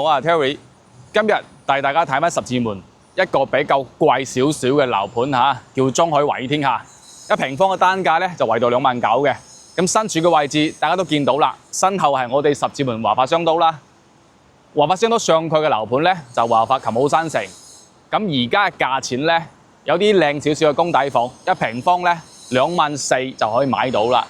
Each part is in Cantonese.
好啊 ，Terry， 今日帶大家睇翻十字門一個比較貴少少嘅樓盤嚇，叫中海華宇天下。1平方嘅單價咧就圍到29000嘅。咁身處嘅位置大家都見到啦，身後係我哋十字門華發商都啦。華發商都上蓋嘅樓盤咧就華發琴好新城。咁而家嘅價錢咧有啲靚少少嘅公底房，1平方咧24000就可以買到啦。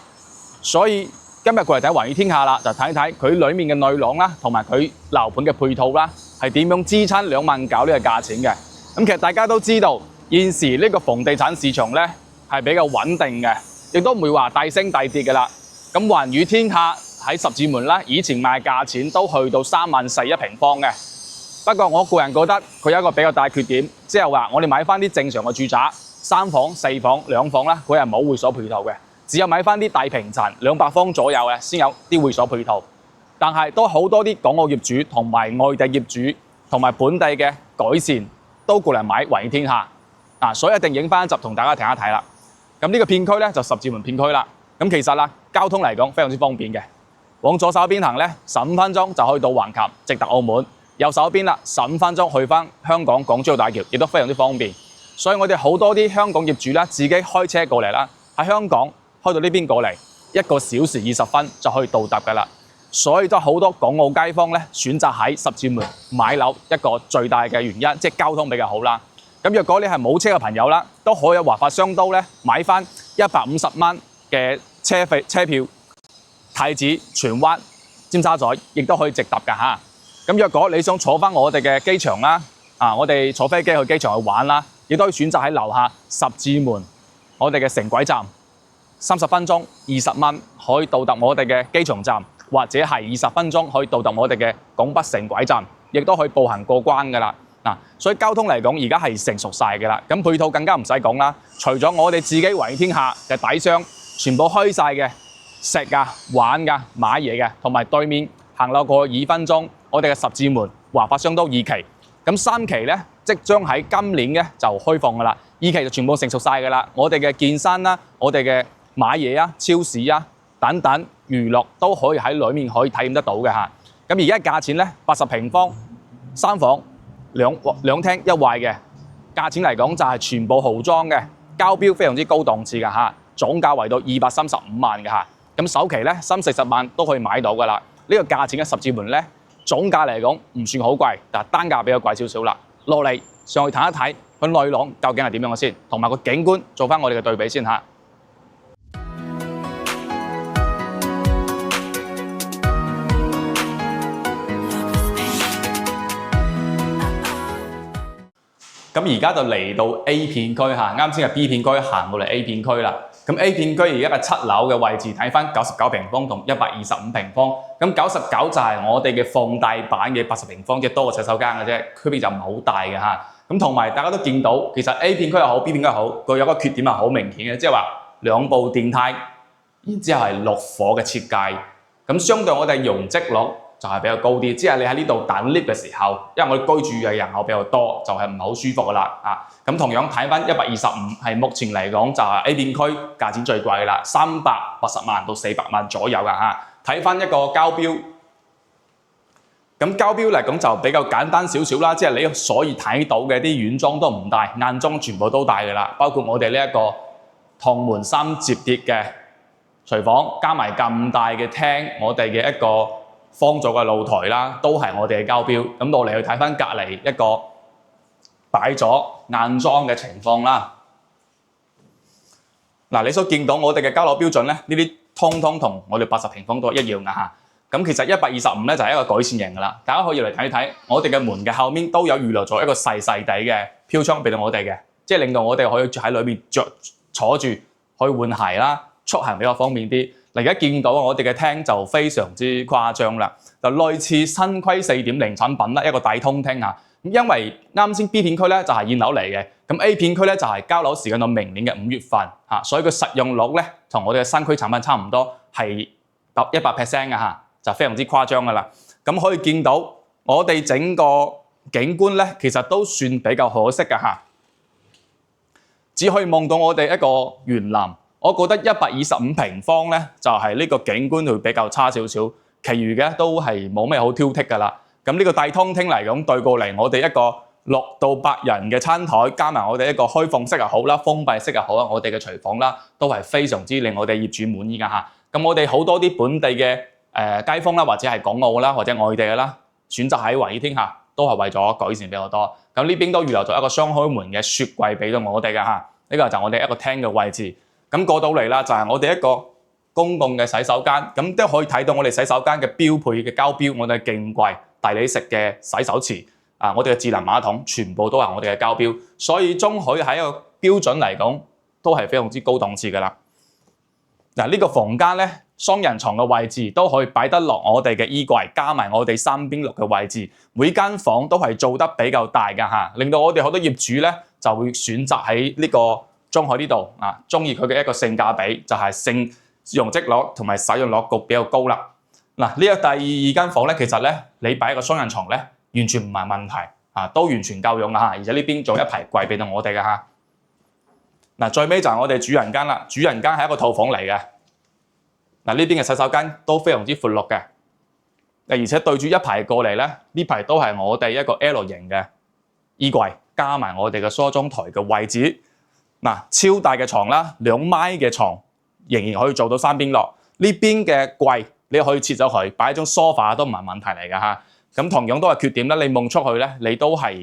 所以今日過嚟睇華宇天下啦，就睇睇佢裡面嘅內廊啦，同埋佢樓盤嘅配套啦，係點樣支撐29000呢個價錢嘅。咁其實大家都知道，現時呢個房地產市場咧係比較穩定嘅，亦都唔會話大升大跌嘅啦。咁華宇天下喺十字門啦，以前賣價錢都去到34000 1平方嘅。不過我個人覺得佢有一個比較大缺點，即係話我哋買翻啲正常嘅住宅，3房、4房、2房啦，佢係冇會所配套嘅。只有買翻啲大平層200方左右嘅先有啲會所配套，但係都好多啲港澳業主同埋外地業主同埋本地嘅改善都過嚟買華宇天下啊，所以一定影翻一集同大家睇一睇啦。咁呢個片區咧就十字門片區啦。咁其實啦，交通嚟講非常之方便嘅，往左手邊行咧15分鐘就可以到橫琴直達澳門，右手邊啦15分鐘去翻香港港珠澳大橋，亦都非常之方便。所以我哋好多啲香港業主啦，自己開車過嚟啦，喺香港開到呢邊過嚟1個小時20分就可以到達㗎啦，所以都好多港澳街坊咧選擇喺十字門買樓一個最大嘅原因，即係交通比較好啦。咁若果你係冇車嘅朋友啦，都可以華發商都咧買翻150蚊嘅車票，太子、荃灣、尖沙咀亦都可以直達㗎嚇。咁若果你想坐翻我哋嘅機場啦，我哋坐飛機去機場去玩啦，亦都可以選擇喺樓下十字門我哋嘅城軌站。30分鐘20蚊可以到達我哋嘅機場站，或者係20分鐘可以到達我哋嘅拱北城軌站，亦都可以步行過關㗎啦。所以交通嚟講而家係成熟晒㗎啦。咁配套更加唔使講啦，除咗我哋自己華宇天下嘅底商全部開晒嘅，食㗎、玩㗎、買嘢嘅，同埋對面行路過2分鐘，我哋嘅十字門華發商都2期，咁3期咧即將喺今年咧就開放㗎啦。2期就全部成熟晒㗎啦，我哋嘅健身啦，我哋嘅買嘢啊、超市啊等等娛樂都可以喺裏面可以體驗得到嘅嚇。咁而家價錢咧80平方3房兩廳1衛嘅價錢嚟講就係全部豪裝嘅，交標非常之高檔次嘅嚇，總價圍到235萬嘅嚇。咁首期咧30-40萬都可以買到㗎啦。呢個價錢嘅十字門咧總價嚟講唔算好貴，但係單價比較貴少少啦。落嚟上去睇一睇佢內廊究竟係點樣嘅先，同埋個景觀做翻我哋嘅對比先嚇。咁而家就嚟到 A 片區嚇，啱先係 B 片區行到嚟 A 片區啦。咁 A 片區而家嘅7樓嘅位置睇翻99平方同125平方。咁99就係我哋嘅放大版嘅80平方，即係多個洗手間嘅啫，區別就唔係好大嘅嚇。咁同埋大家都見到，其實 A 片區又好 B 片區又好，佢有個缺點係好明顯嘅，即係話2部電梯，然之後係6火嘅設計。咁相對我哋容積率就係比較高啲，即係你喺呢度等 lift 嘅時候，因為我哋居住嘅人口比較多，就係唔係好舒服㗎啦。咁同樣睇翻125係目前嚟講就係 A 片區價錢最貴㗎啦，380萬到400萬左右㗎嚇。睇翻一個交標，咁交標嚟講就比較簡單少少啦，即係你所以睇到嘅啲軟裝都唔大，硬裝全部都大㗎啦，包括我哋呢一個銅門3摺疊嘅廚房，加埋咁大嘅廳，我哋嘅一個方座嘅露台啦，都係我哋嘅交標。咁落嚟去睇翻隔離一個擺咗硬裝嘅情況啦。嗱，你所見到我哋嘅交樓標準咧，呢啲通通同我哋80平方都係一樣㗎嚇。咁其實125咧就係一個改善型㗎啦。大家可以嚟睇睇，我哋嘅門嘅後面都有預留咗一個細細地嘅飄窗俾到我哋嘅，即係令到我哋可以喺裏面坐住，可以換鞋啦，出行比較方便啲。而家見到我哋嘅廳就非常之誇張啦，就類似新規4.0產品啦，一個大通廳啊。因為啱先 B 片區咧就係現樓嚟嘅，咁 A 片區咧就係交樓時間到明年嘅5月份嚇，所以佢實用率咧同我哋嘅新區產品差唔多，係100% 嘅嚇，就非常之誇張噶啦。咁可以見到我哋整個景觀咧，其實都算比較可惜嘅嚇，只可以望到我哋一個園林。我覺得125平方咧就係呢個景觀會比較差少少，其餘嘅都係冇咩好挑剔噶啦。咁咁呢個大通廳嚟講對過嚟，我哋一個6到8人嘅餐台，加埋我哋一個開放式又好啦，封閉式又好啦，我哋嘅廚房啦，都係非常之令我哋業主滿意㗎嚇。咁我哋好多啲本地嘅街坊啦，或者係港澳啦，或者外地嘅啦，選擇喺維爾天下都係為咗改善比較多。咁呢邊都預留咗一個雙開門嘅雪櫃俾到我哋㗎嚇。呢個就係我哋一個廳嘅位置。咁過到嚟啦，就係我哋一個公共嘅洗手間。咁都可以睇到我哋洗手間嘅標配嘅膠標，我哋嘅鏡櫃、大理石嘅洗手池。我哋嘅智能馬桶全部都係我哋嘅膠標，所以中海喺一個標準嚟講都係非常之高檔次㗎啦。呢個房間咧，雙人床嘅位置都可以擺得落我哋嘅衣櫃，加埋我哋三邊綠嘅位置，每間房都係做得比較大㗎嚇，令到我哋好多業主咧就會選擇喺呢個中海呢度中意佢嘅一個性價比，就係容積率同埋使用率比較高啦。呢個第二間房咧，其實咧你擺一個雙人床咧，完全唔係問題都完全夠用㗎嚇，而且呢邊仲有一排櫃俾到我哋㗎嚇。最尾就係我哋主人間啦，主人間係一個套房嚟嘅。呢邊嘅洗手間都非常之闊落嘅，而且對住一排過嚟咧，呢排都係我哋一個 L 型嘅衣櫃，加埋我哋嘅梳妝台嘅位置。超大嘅床啦，2米嘅床仍然可以做到三邊落。呢邊嘅櫃你可以切走佢，擺一張梳化都唔係問題嚟㗎嚇。咁同樣都係缺點啦，你望出去咧，你都係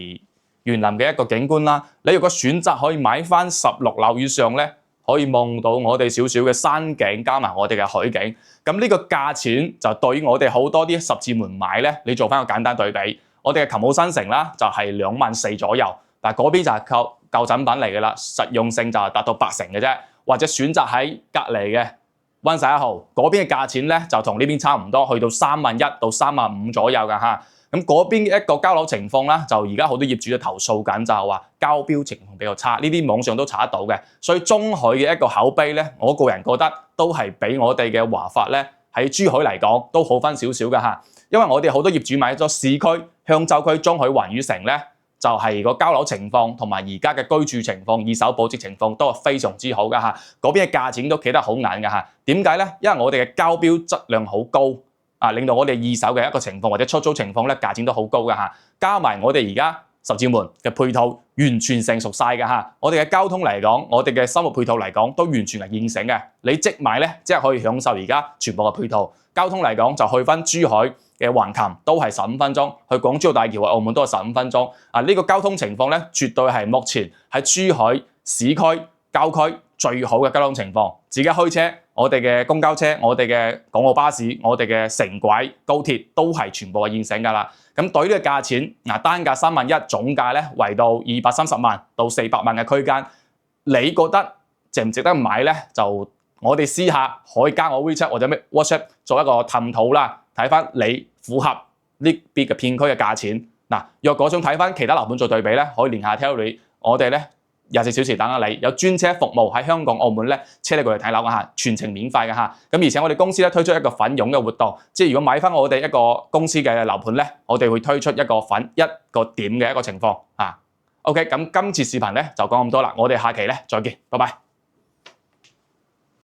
園林嘅一個景觀啦。你如果選擇可以買翻16樓以上咧，可以望到我哋少少嘅山景，加埋我哋嘅海景。咁呢個價錢就對於我哋好多啲十字門買咧，你做翻個簡單對比。我哋嘅琴澳新城啦，就係24000左右，但係嗰邊就係舊產品嚟嘅啦，實用性就係達到80%嘅啫。或者選擇喺隔離嘅灣仔1號嗰邊嘅價錢咧，就同呢邊差唔多，去到31000到35000左右㗎嚇。咁嗰邊嘅一個交樓情況啦，就而家好多業主都投訴緊，就係話交標情況比較差，呢啲網上都查得到嘅。所以中海嘅一個口碑咧，我個人覺得都係比我哋嘅華發咧喺珠海嚟講都好翻少少㗎嚇。因為我哋好多業主買咗市區、香洲區、中海環宇城咧，就係個交樓情況同埋而家嘅居住情況、二手保值情況都係非常之好㗎嚇。嗰邊嘅價錢都企得好硬㗎嚇。點解咧？因為我哋嘅交標質量好高。令到我哋二手嘅一個情況或者出租情況咧，價錢都好高㗎嚇。加埋我哋而家十字門嘅配套完全成熟晒㗎嚇。我哋嘅交通嚟講，我哋嘅生活配套嚟講都完全係現成嘅。你即買咧，即係可以享受而家全部嘅配套。交通嚟講就去翻珠海嘅橫琴都係15分鐘，去港珠澳大橋或澳門都係15分鐘。呢個交通情況咧，絕對係目前喺珠海市區、郊區最好嘅交通情況。自己開車，我哋嘅公交車、我哋嘅港澳巴士、我哋嘅城軌、高鐵都係全部係現成㗎啦。咁對呢個價錢，單價31000，總價咧圍到230萬到400萬嘅區間，你覺得值唔值得買咧？就我哋私下可以加我 WeChat 或者咩 WhatsApp 做一個探討啦，睇翻你符合呢邊嘅片區嘅價錢。若果想睇翻其他樓盤做對比咧，可以連下 Terry， 我哋咧24小時等下你，有專車服務喺香港、澳門咧車你過嚟睇樓㗎嚇，全程免費㗎嚇。咁而且我哋公司咧推出一個粉佣嘅活動，即係如果買翻我哋一個公司嘅樓盤咧，我哋會推出一個1個點嘅一個情況。OK，咁今次視頻咧就講咁多啦，我哋下期咧再見，拜拜。